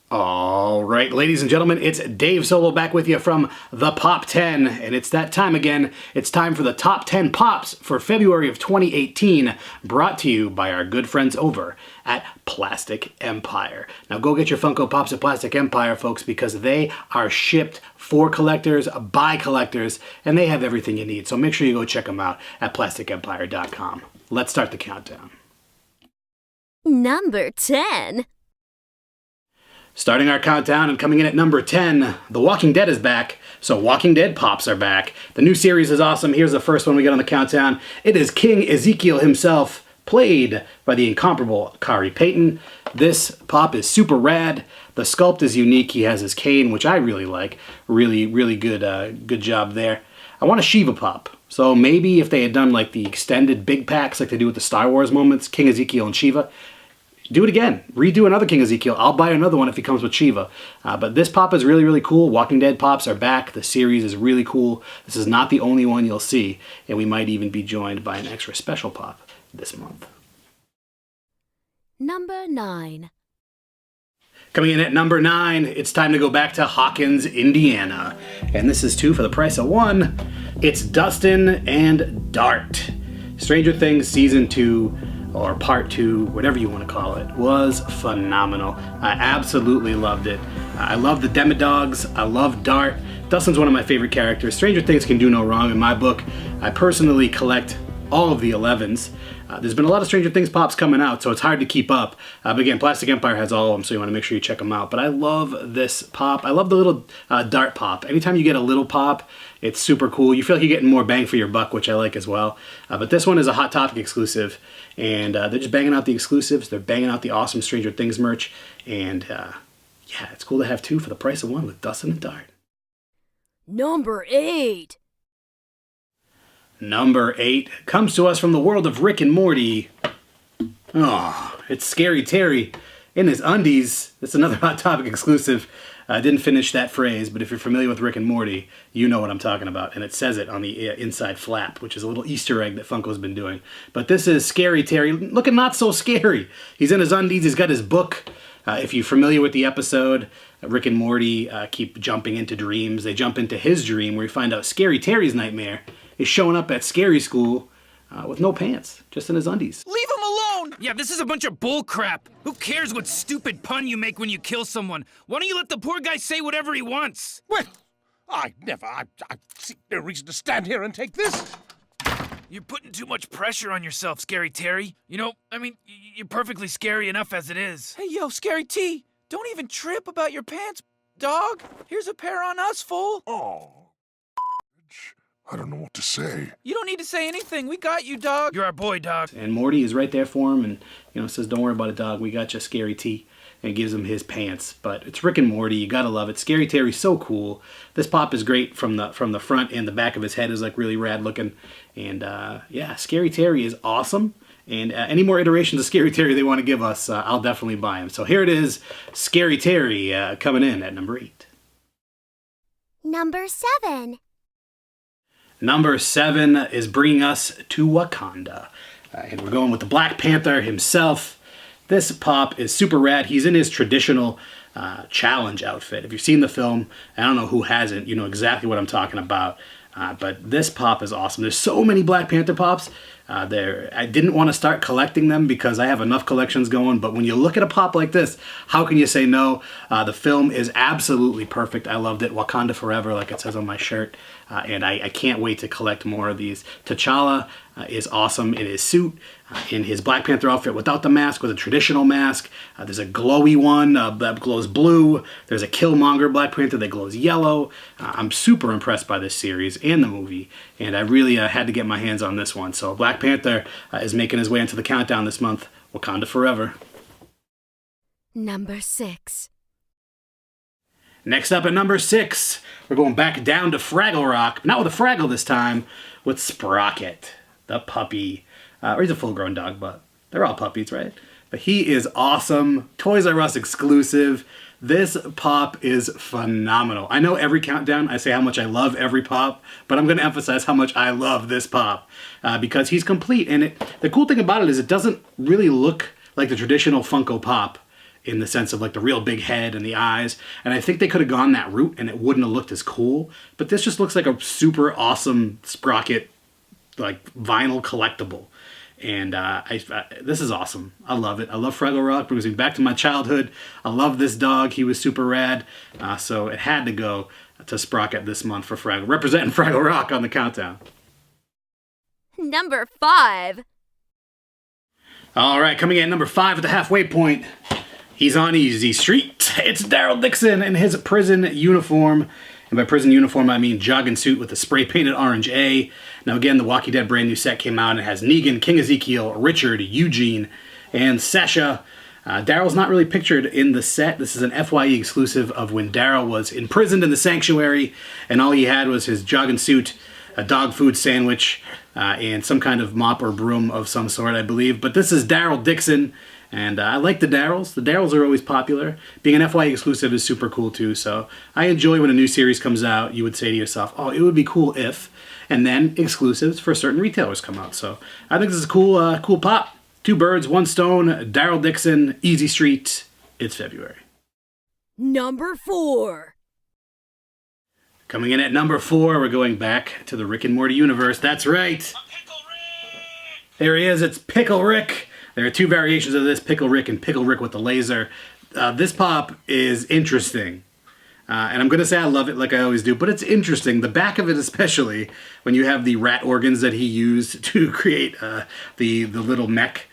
All right, ladies and gentlemen, it's Dave Solo back with you from the Pop 10, and it's that time again. It's time for the Top 10 Pops for February of 2018, brought to you by our good friends over at Plastic Empire. Now go get your Funko Pops at Plastic Empire, folks, because they are shipped for collectors, by collectors, and they have everything you need. So make sure you go check them out at plasticempire.com. Let's start the countdown. Number 10. Starting our countdown and coming in at number 10, The Walking Dead is back. So Walking Dead Pops are back. The new series is awesome. Here's the first one we get on the countdown. It is King Ezekiel himself, played by the incomparable Khary Payton. This pop is super rad. The sculpt is unique. He has his cane, which I really like. Really good job there. I want a Shiva pop. So maybe if they had done like the extended big packs like they do with the Star Wars moments, King Ezekiel and Shiva, do it again. Redo another King Ezekiel. I'll buy another one if he comes with Shiva. But this pop is really cool. Walking Dead pops are back. The series is really cool. This is not the only one you'll see. And we might even be joined by an extra special pop this month. Number 9. Coming in at number 9, it's time to go back to Hawkins, Indiana. And this is 2 for the price of 1. It's Dustin and Dart. Stranger Things Season 2, or Part 2, whatever you want to call it, was phenomenal. I absolutely loved it. I love the Demodogs. I love Dart. Dustin's one of my favorite characters. Stranger Things can do no wrong in my book. I personally collect all of the 11s. There's been a lot of Stranger Things pops coming out, so it's hard to keep up. But again, Plastic Empire has all of them, so you want to make sure you check them out. But I love this pop. I love the little Dart pop. Anytime you get a little pop, it's super cool. You feel like you're getting more bang for your buck, which I like as well. But this one is a Hot Topic exclusive, and they're just banging out the exclusives. They're banging out the awesome Stranger Things merch, and yeah, it's cool to have 2 for the price of 1 with Dustin and Dart. Number 8. Number 8 comes to us from the world of Rick and Morty. Oh, it's Scary Terry in his undies. It's another Hot Topic exclusive. I didn't finish that phrase, but if you're familiar with Rick and Morty, you know what I'm talking about. And it says it on the inside flap, which is a little Easter egg that Funko's been doing. But this is Scary Terry, looking not so scary. He's in his undies. He's got his book. If you're familiar with the episode, Rick and Morty keep jumping into dreams. They jump into his dream where you find out Scary Terry's nightmare is showing up at Scary School with no pants, just in his undies. Leave him alone! Yeah, this is a bunch of bull crap. Who cares what stupid pun you make when you kill someone? Why don't you let the poor guy say whatever he wants? Well, I see no reason to stand here and take this. You're putting too much pressure on yourself, Scary Terry. You know, I mean, you're perfectly scary enough as it is. Hey, yo, Scary T, don't even trip about your pants, dog. Here's a pair on us, fool. Oh, I don't know what to say. You don't need to say anything. We got you, dog. You're our boy, dog. And Morty is right there for him and, you know, says, don't worry about it, dog. We got you, Scary T. And gives him his pants. But it's Rick and Morty. You gotta love it. Scary Terry's so cool. This pop is great from the front, and the back of his head is like really rad looking. And yeah, Scary Terry is awesome. And any more iterations of Scary Terry they want to give us, I'll definitely buy him. So here it is, Scary Terry coming in at number 8. Number 7. Number 7 is bringing us to Wakanda. And we're going with the Black Panther himself. This pop is super rad. He's in his traditional challenge outfit. If you've seen the film, I don't know who hasn't, you know exactly what I'm talking about. But this pop is awesome. There's so many Black Panther pops. I didn't want to start collecting them because I have enough collections going, but when you look at a pop like this, how can you say no? The film is absolutely perfect. I loved it. Wakanda Forever, like it says on my shirt. And I can't wait to collect more of these. T'Challa is awesome in his suit, in his Black Panther outfit without the mask, with a traditional mask. There's a glowy one that glows blue. There's a Killmonger Black Panther that glows yellow. I'm super impressed by this series and the movie, and I really had to get my hands on this one. So Black Panther is making his way into the countdown this month. Wakanda Forever. Number 6. Next up at number 6, we're going back down to Fraggle Rock. Not with a Fraggle this time, with Sprocket, the puppy. Or he's a full-grown dog, but they're all puppies, right? But he is awesome. Toys R Us exclusive. This pop is phenomenal. I know every countdown I say how much I love every pop, but I'm going to emphasize how much I love this pop because he's complete. And the cool thing about it is it doesn't really look like the traditional Funko Pop. in the sense of like the real big head and the eyes. And I think they could have gone that route and it wouldn't have looked as cool. But this just looks like a super awesome Sprocket, like vinyl collectible. And this is awesome. I love it. I love Fraggle Rock. Brings me back to my childhood. I love this dog. He was super rad. So it had to go to Sprocket this month for Fraggle. Representing Fraggle Rock on the countdown. Number 5. All right, coming in at number 5 at the halfway point. He's on Easy Street. It's Daryl Dixon in his prison uniform. And by prison uniform, I mean jogging suit with a spray-painted orange A. Now again, the Walking Dead brand new set came out and it has Negan, King Ezekiel, Richard, Eugene, and Sasha. Daryl's not really pictured in the set. This is an FYE exclusive of when Daryl was imprisoned in the sanctuary and all he had was his jogging suit, a dog food sandwich, and some kind of mop or broom of some sort, I believe. But this is Daryl Dixon. And I like the Daryls. The Daryls are always popular. Being an FYE exclusive is super cool too. So I enjoy when a new series comes out, you would say to yourself, oh, it would be cool if. And then exclusives for certain retailers come out. So I think this is a cool, cool pop. 2 birds, 1 stone. Daryl Dixon, Easy Street. It's February. Number 4. Coming in at number 4, we're going back to the Rick and Morty universe. That's right. There he is. It's Pickle Rick. There are 2 variations of this, Pickle Rick and Pickle Rick with the laser. This pop is interesting. And I'm going to say I love it like I always do, but it's interesting. The back of it especially, when you have the rat organs that he used to create the little mech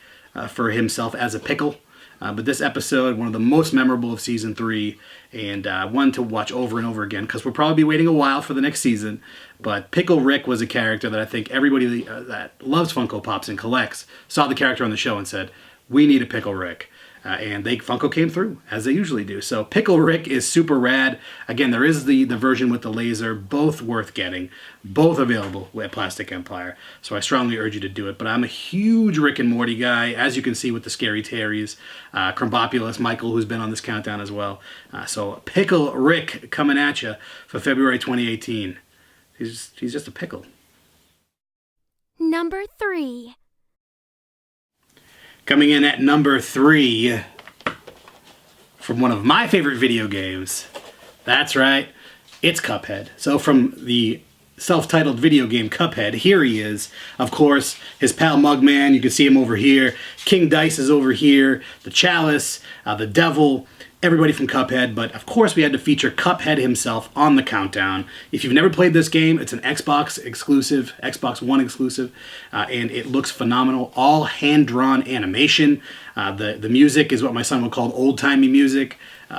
for himself as a pickle. But this episode, one of the most memorable of Season 3, and one to watch over and over again, because we'll probably be waiting a while for the next season. But Pickle Rick was a character that I think everybody that loves Funko Pops and collects saw the character on the show and said, we need a Pickle Rick. And Funko came through, as they usually do. So Pickle Rick is super rad. Again, there is the version with the laser, both worth getting, both available at Plastic Empire. So I strongly urge you to do it. But I'm a huge Rick and Morty guy, as you can see with the Scary Terrys, Crumbopulous Michael, who's been on this countdown as well. So Pickle Rick coming at you for February 2018. He's just a pickle. Number 3. Coming in at number 3, from one of my favorite video games. That's right, it's Cuphead. So from the self-titled video game Cuphead, here he is. Of course, his pal Mugman, you can see him over here. King Dice is over here. The Chalice, the Devil, everybody from Cuphead. But of course, we had to feature Cuphead himself on the countdown. If you've never played this game, it's an Xbox exclusive, Xbox One exclusive, and it looks phenomenal. All hand-drawn animation. The music is what my son would call old-timey music,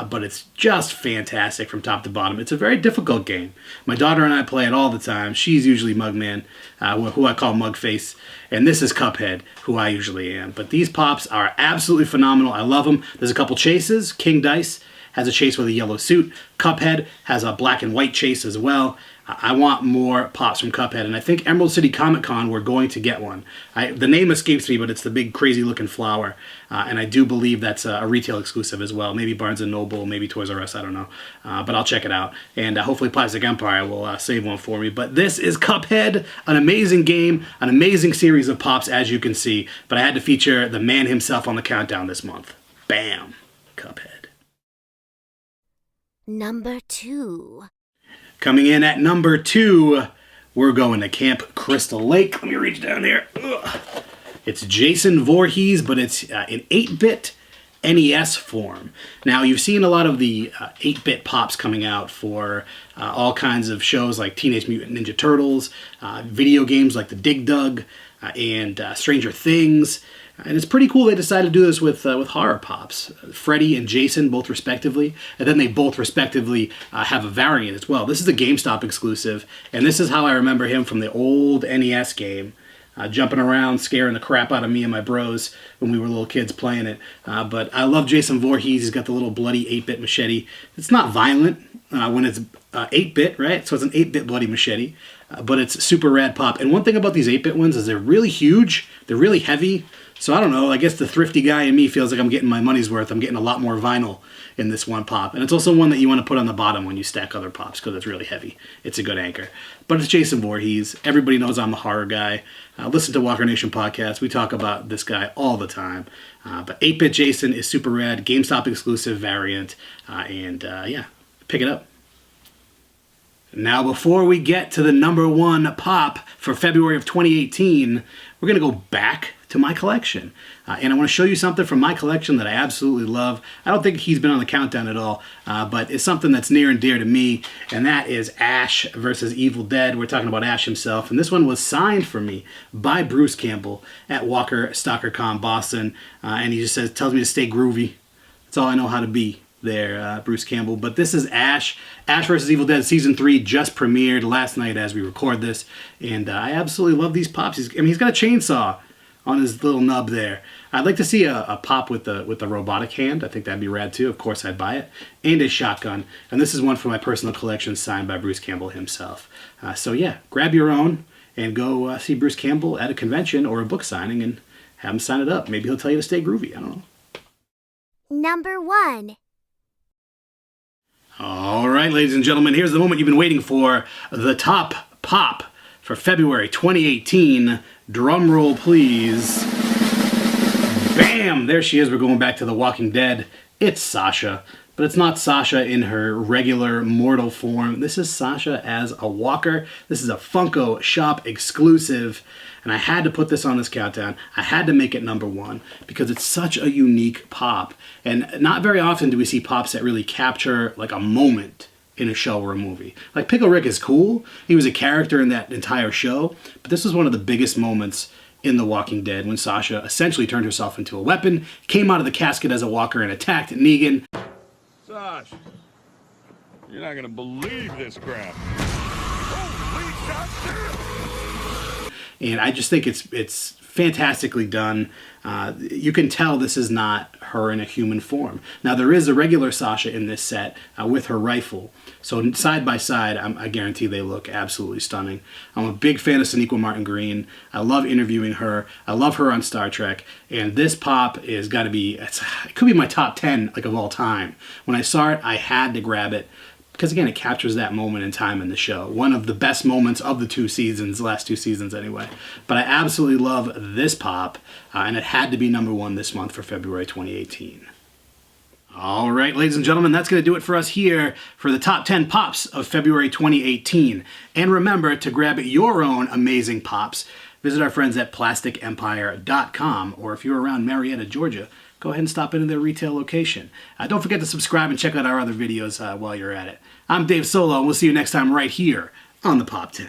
but it's just fantastic from top to bottom. It's a very difficult game. My daughter and I play it all the time. She's usually Mugman, who I call Mugface, and this is Cuphead, who I usually am. But these pops are absolutely phenomenal. I love them. There's a couple chases. King Dice has a chase with a yellow suit. Cuphead has a black and white chase as well. I want more pops from Cuphead, and I think Emerald City Comic Con, we're going to get one. The name escapes me, but it's the big crazy-looking flower, and I do believe that's a retail exclusive as well. Maybe Barnes & Noble, maybe Toys R Us, I don't know, but I'll check it out, and hopefully Plastic Empire will save one for me. But this is Cuphead, an amazing game, an amazing series of pops, as you can see, but I had to feature the man himself on the countdown this month. Bam! Cuphead. Number 2. Coming in at number 2, we're going to Camp Crystal Lake. Let me reach down here. Ugh. It's Jason Voorhees, but it's in 8-bit NES form. Now, you've seen a lot of the 8-bit pops coming out for all kinds of shows like Teenage Mutant Ninja Turtles, video games like the Dig Dug, and Stranger Things. And it's pretty cool they decided to do this with horror pops. Freddy and Jason, both respectively. And then they both respectively have a variant as well. This is a GameStop exclusive. And this is how I remember him from the old NES game. Jumping around, scaring the crap out of me and my bros when we were little kids playing it. But I love Jason Voorhees. He's got the little bloody 8-bit machete. It's not violent when it's 8-bit, right? So it's an 8-bit bloody machete. But it's super rad pop. And one thing about these 8-bit ones is they're really huge. They're really heavy. So I don't know, I guess the thrifty guy in me feels like I'm getting my money's worth. I'm getting a lot more vinyl in this one pop. And it's also one that you want to put on the bottom when you stack other pops because it's really heavy. It's a good anchor. But it's Jason Voorhees. Everybody knows I'm the horror guy. Listen to Walker Nation podcast. We talk about this guy all the time. But 8-Bit Jason is super rad. GameStop exclusive variant. Yeah, pick it up. Now, before we get to the number one pop for February of 2018, we're going to go back to my collection. And I want to show you something from my collection that I absolutely love. I don't think he's been on the countdown at all, but it's something that's near and dear to me, and that is Ash versus Evil Dead. We're talking about Ash himself, and this one was signed for me by Bruce Campbell at Walker StalkerCon Boston, and he just tells me to stay groovy. That's all I know how to be there, Bruce Campbell. But this is Ash vs. Evil Dead Season 3 just premiered last night as we record this, and I absolutely love these pops. He's got a chainsaw on his little nub there. I'd like to see a pop with the robotic hand. I think that'd be rad too. Of course, I'd buy it. And a shotgun. And this is one for my personal collection signed by Bruce Campbell himself. So yeah, grab your own and go see Bruce Campbell at a convention or a book signing and have him sign it up. Maybe he'll tell you to stay groovy. I don't know. Number 1. All right, ladies and gentlemen, here's the moment you've been waiting for. The top pop for February 2018. Drum roll, please. Bam! There she is. We're going back to The Walking Dead. It's Sasha, but it's not Sasha in her regular mortal form. This is Sasha as a walker. This is a Funko Shop exclusive, and I had to put this on this countdown. I had to make it number 1 because it's such a unique pop, and not very often do we see pops that really capture like a moment in a show or a movie. Like Pickle Rick is cool. He was a character in that entire show, but this was one of the biggest moments in The Walking Dead when Sasha essentially turned herself into a weapon, came out of the casket as a walker and attacked Negan. Sash, you're not gonna believe this crap. Holy goddamn! And I just think it's fantastically done. You can tell this is not her in a human form. Now, there is a regular Sasha in this set with her rifle. So side by side, I guarantee they look absolutely stunning. I'm a big fan of Sonequa Martin Green. I love interviewing her. I love her on Star Trek. And this pop is got to be, it could be my top 10 like of all time. When I saw it, I had to grab it. Because again, it captures that moment in time in the show. One of the best moments of the 2 seasons, last 2 seasons anyway. But I absolutely love this pop, and it had to be number 1 this month for February 2018. All right, ladies and gentlemen, that's going to do it for us here for the top 10 pops of February 2018. And remember to grab your own amazing pops. Visit our friends at plasticempire.com, or if you're around Marietta, Georgia, go ahead and stop into their retail location. Don't forget to subscribe and check out our other videos while you're at it. I'm Dave Solo, and we'll see you next time right here on the Pop 10.